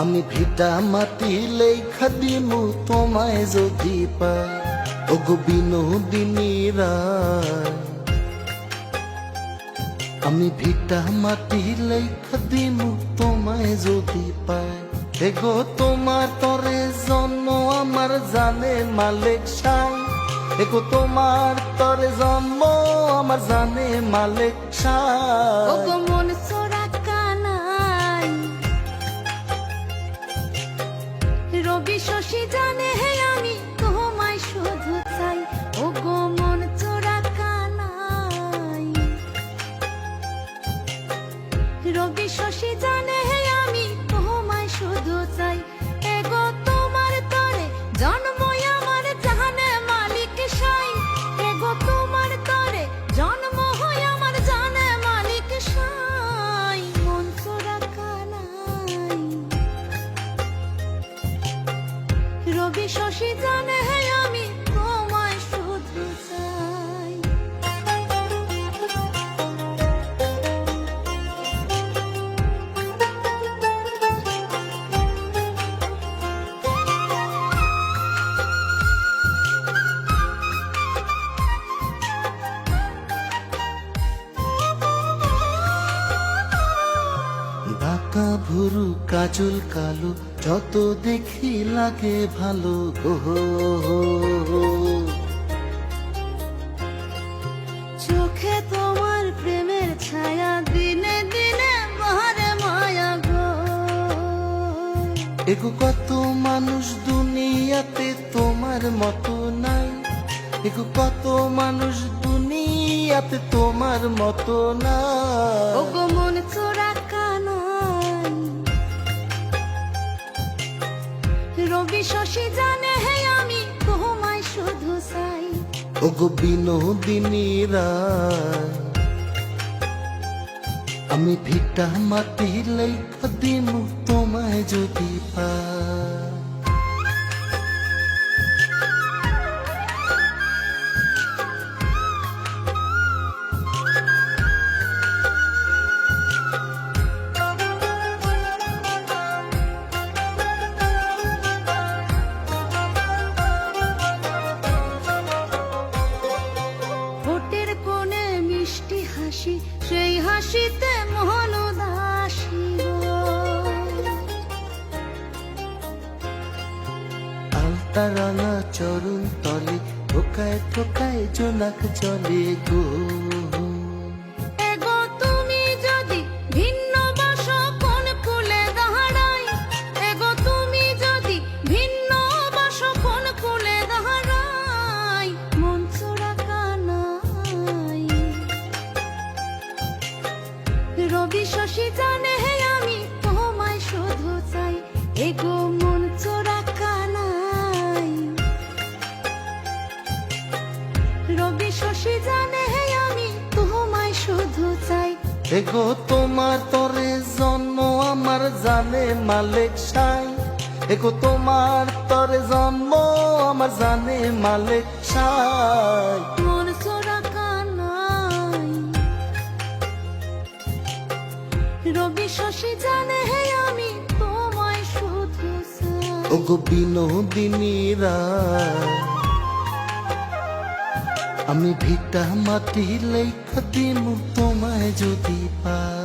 আমি ভিটা মাটি লেখা দিমু তোমায় যদি পাই, ওগো বিনোদিনী রায়। আমি ভিটা মাটি লেখা দিমু তোমায় যদি পাই, এগো তোমার তরে জন্ম আমার জানে মালিক সাই, এগো তোমার তরে জন্ম আমার জানে মালিক সাই। ওগো মন চোরা কানাই, রবি শশী জানে হে আমি তোমায় শুধু চাই। ওগো মন চোরা কানাই, রবি শশী জানে হে আমি তোমায় শুধু চাই। এগো তোমার তরে জন্ম আমার জানে মালিক সাই, এগো তোমার তরে জন্ম হয় আমার জানে মালিক সাই। মন চোরা কানাই, রবি শশী জানে হে আমি তোমায় শুধু চাই। বাঁকা ভুরু কাজল কালো যত দেখি লাগে ভালো গো, চোখে তোমার প্রেমের ছায়া দিনে দিনে বাহারে মায়া গো। এগো কত মানুষ দুনিয়াতে তোমার মতো নাই, এগো কত মানুষ দুনিয়াতে তোমার মতো নাই। ওগো মন চোরা কানাই, রবি শশী জানে হে আমি তোমায় শুধু চাই। ওগো বিনোদিনী রায়, আমি ভিটা মাটি লেখা দিমু তোমায় যদি পাই। ঠোঁটের কোণে মিষ্টি হাসি, সেই হাসিতে মোহন উদাসী গো। আলতা রাঙা চরণ তলে ঠোকায় ঠোকায় জোনাক চলে গো। এগো তুমি যদি ভিন্ন বাসো কোন কুলে দাঁড়াই, এগো তুমি যদি ভিন্ন বাসো কোন কুলে দাঁড়াই। মন চোরা কানাই, রবি শশী জানে হে আমি তোমায় শুধু চাই। এগো মন চোরা কানাই, রবি শশী জানে হে আমি তোমায় শুধু চাই। এগো তোমার তরে জন্ম আমার জানে মালিক সাই, এগো তোমার তরে জন্ম আমার জানে মালিক সাই। মন চোরা কানাই, রবি শশী জানে হে আমি তোমায় শুধু চাই। ওগো বিনোদিনী রায়, আমি ভিটা মাটি লেখা দিমু তোমায় যদি পাই।